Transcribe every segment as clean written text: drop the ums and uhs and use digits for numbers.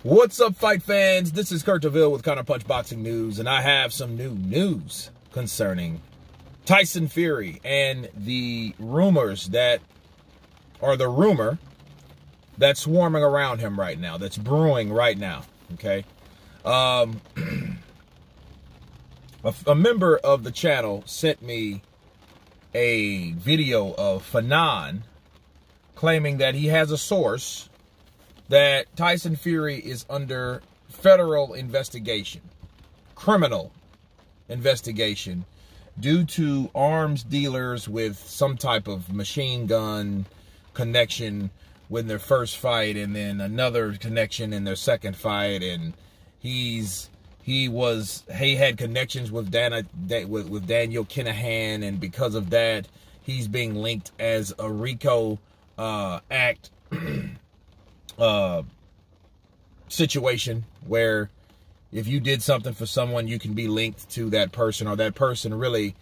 What's up, fight fans? This is Kurt DeVille with Counterpunch Boxing News, and I have some new news concerning Tyson Fury and the rumors that, or the rumor that's swarming around him right now, that's brewing right now, okay? A member of the channel sent me a video of Whaaat claiming that he has a source that Tyson Fury is under federal investigation, criminal investigation, due to arms dealers with some type of machine gun connection with their first fight, and then another connection in their second fight, and he had connections with Daniel Kinahan, and because of that, he's being linked as a RICO act situation where if you did something for someone, you can be linked to that person, or that person really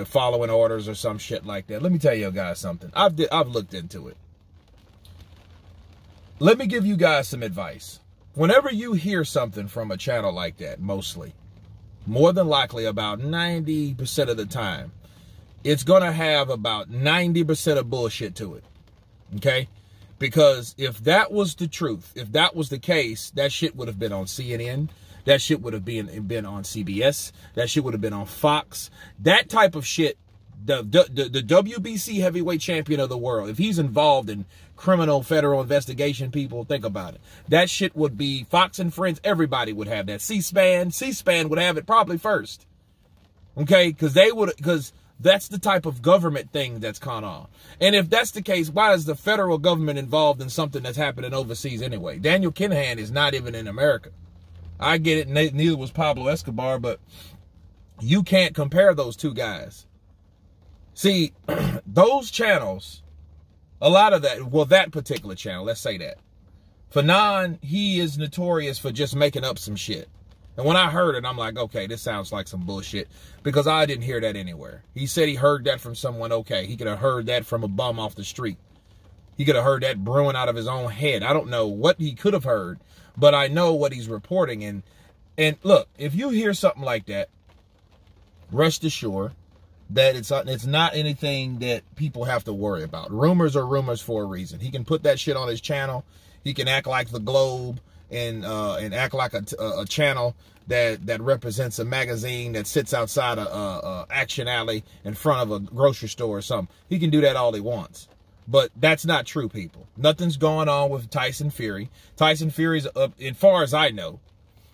following orders or some shit like that. Let me tell you guys something. I've looked into it. Let me give you guys some advice. Whenever you hear something from a channel like that, more than likely about 90% of the time, it's going to have about 90% of bullshit to it. Okay? Because if that was the truth, if that was the case, that shit would have been on CNN. That shit would have been on CBS. That shit would have been on Fox. That type of shit, the WBC heavyweight champion of the world, if he's involved in criminal federal investigation, people, think about it. That shit would be Fox and Friends. Everybody would have that. C-SPAN would have it probably first. Okay? Because that's the type of government thing that's gone on. And if that's the case, why is the federal government involved in something that's happening overseas anyway? Daniel Kinahan is not even in America. I get it, neither was Pablo Escobar, but you can't compare those two guys. See, those channels, a lot of that, well, that particular channel, let's say that. Whaaat, he is notorious for just making up some shit. And when I heard it, I'm like, okay, this sounds like some bullshit, because I didn't hear that anywhere. He said he heard that from someone. Okay, he could have heard that from a bum off the street. He could have heard that brewing out of his own head. I don't know what he could have heard, but I know what he's reporting. And look, if you hear something like that, rest assured that it's not anything that people have to worry about. Rumors are rumors for a reason. He can put that shit on his channel. He can act like the Globe and act like a channel that represents a magazine that sits outside a action alley in front of a grocery store or something. He can do that all he wants. But that's not true, people. Nothing's going on with Tyson Fury. Tyson Fury's, as far as I know,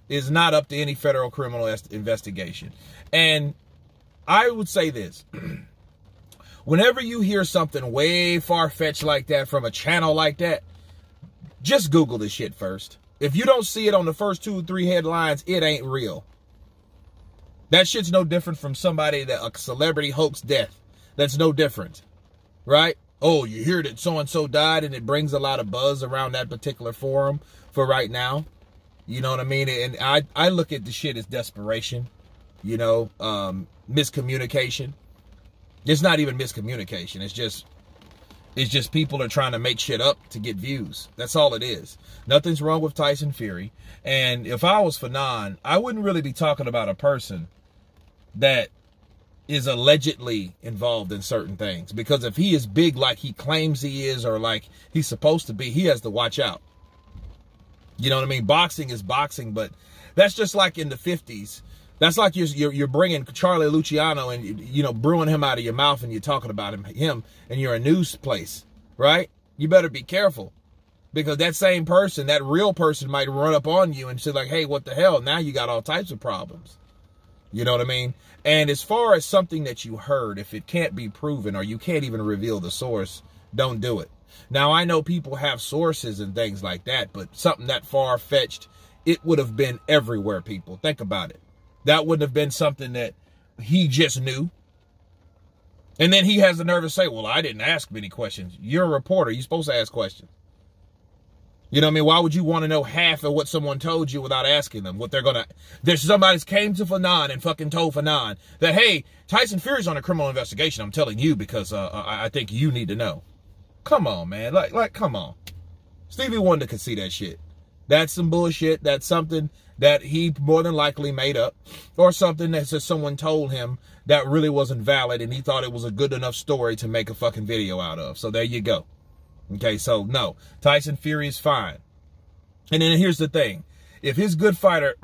is not up to any federal criminal investigation. And I would say this. Whenever you hear something way far-fetched like that from a channel like that, just Google this shit first. If you don't see it on the first 2 or 3 headlines, it ain't real. That shit's no different from somebody a celebrity hoax death. That's no different, right? Oh, you hear that so-and-so died, and it brings a lot of buzz around that particular forum for right now. You know what I mean? And I look at the shit as desperation, you know, miscommunication. It's not even miscommunication. It's just people are trying to make shit up to get views. That's all it is. Nothing's wrong with Tyson Fury. And if I was Whaaat, I wouldn't really be talking about a person that is allegedly involved in certain things. Because if he is big like he claims he is, or like he's supposed to be, he has to watch out. You know what I mean? Boxing is boxing, but that's just like in the 50s. That's like you're bringing Charlie Luciano and, you know, brewing him out of your mouth, and you're talking about him and you're a news place, right? You better be careful, because that same person, that real person, might run up on you and say like, hey, what the hell? Now you got all types of problems. You know what I mean? And as far as something that you heard, if it can't be proven or you can't even reveal the source, don't do it. Now, I know people have sources and things like that, but something that far-fetched, it would have been everywhere, people. Think about it. That wouldn't have been something that he just knew. And then he has the nerve to say, well, I didn't ask many questions. You're a reporter. You're supposed to ask questions. You know what I mean? Why would you want to know half of what someone told you without asking them what they're going to... There's somebody came to Whaaat and fucking told Whaaat that, hey, Tyson Fury's on a criminal investigation. I'm telling you because I think you need to know. Come on, man. Like, come on. Stevie Wonder could see that shit. That's some bullshit. That's something that he more than likely made up, or something that someone told him that really wasn't valid, and he thought it was a good enough story to make a fucking video out of. So there you go. Okay, so no, Tyson Fury is fine. And then here's the thing. If his good fighter,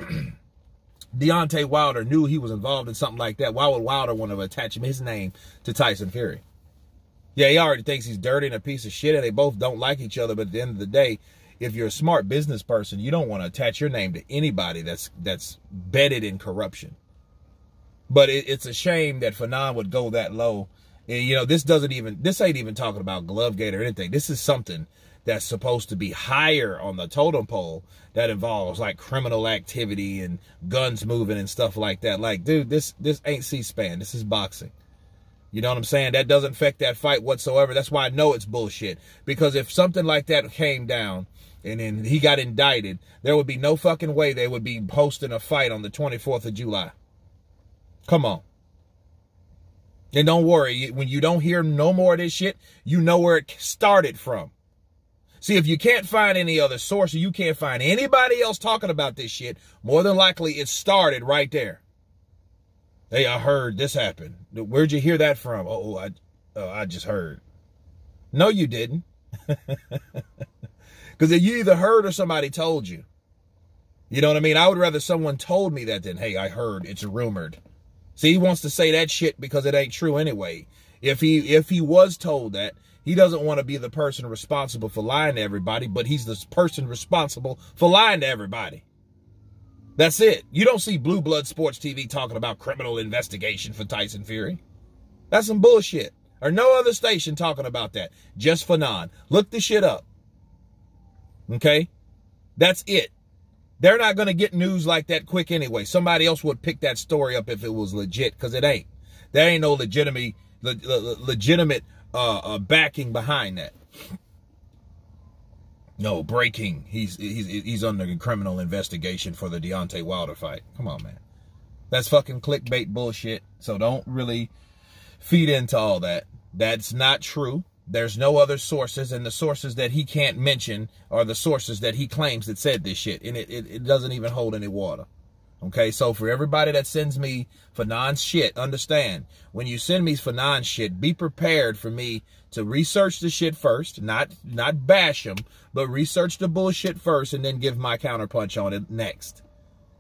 Deontay Wilder, knew he was involved in something like that, why would Wilder want to attach his name to Tyson Fury? Yeah, he already thinks he's dirty and a piece of shit, and they both don't like each other, but at the end of the day, if you're a smart business person, you don't want to attach your name to anybody that's bedded in corruption. But it's a shame that Fanon would go that low. And, you know, this ain't even talking about Glovegate or anything. This is something that's supposed to be higher on the totem pole that involves like criminal activity and guns moving and stuff like that. Like, dude, this ain't C-SPAN. This is boxing. You know what I'm saying? That doesn't affect that fight whatsoever. That's why I know it's bullshit. Because if something like that came down and then he got indicted, there would be no fucking way they would be hosting a fight on the 24th of July. Come on. And don't worry, when you don't hear no more of this shit, you know where it started from. See, if you can't find any other source, or you can't find anybody else talking about this shit, more than likely it started right there. Hey, I heard this happened. Where'd you hear that from? I just heard. No, you didn't. Because you either heard or somebody told you. You know what I mean? I would rather someone told me that than, hey, I heard, it's rumored. See, he wants to say that shit because it ain't true anyway. If he was told that, he doesn't want to be the person responsible for lying to everybody, but he's the person responsible for lying to everybody. That's it. You don't see Blue Blood Sports TV talking about criminal investigation for Tyson Fury. That's some bullshit. Or no other station talking about that. Just Fanon. Look the shit up. Okay? That's it. They're not going to get news like that quick anyway. Somebody else would pick that story up if it was legit, because it ain't. There ain't no legitimate backing behind that. No, breaking. He's under criminal investigation for the Deontay Wilder fight. Come on, man. That's fucking clickbait bullshit. So don't really feed into all that. That's not true. There's no other sources, and the sources that he can't mention are the sources that he claims that said this shit, and it doesn't even hold any water. Okay, so for everybody that sends me Fanon's shit, understand, when you send me Fanon's shit, be prepared for me to research the shit first, not bash him, but research the bullshit first and then give my counterpunch on it next.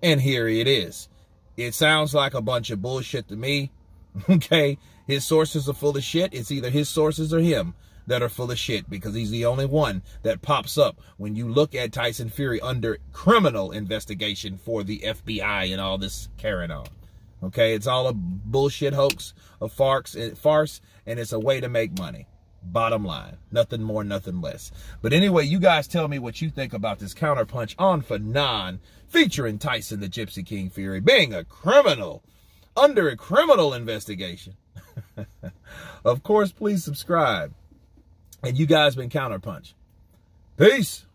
And here it is. It sounds like a bunch of bullshit to me. Okay, his sources are full of shit. It's either his sources or him that are full of shit, because he's the only one that pops up when you look at Tyson Fury under criminal investigation for the FBI and all this carrying on. Okay, it's all a bullshit hoax, a farce, and it's a way to make money. Bottom line, nothing more, nothing less. But anyway, you guys tell me what you think about this counterpunch on Fanon, featuring Tyson the Gypsy King Fury being a criminal under a criminal investigation. Of course, please subscribe. And you guys been Counterpunched. Peace.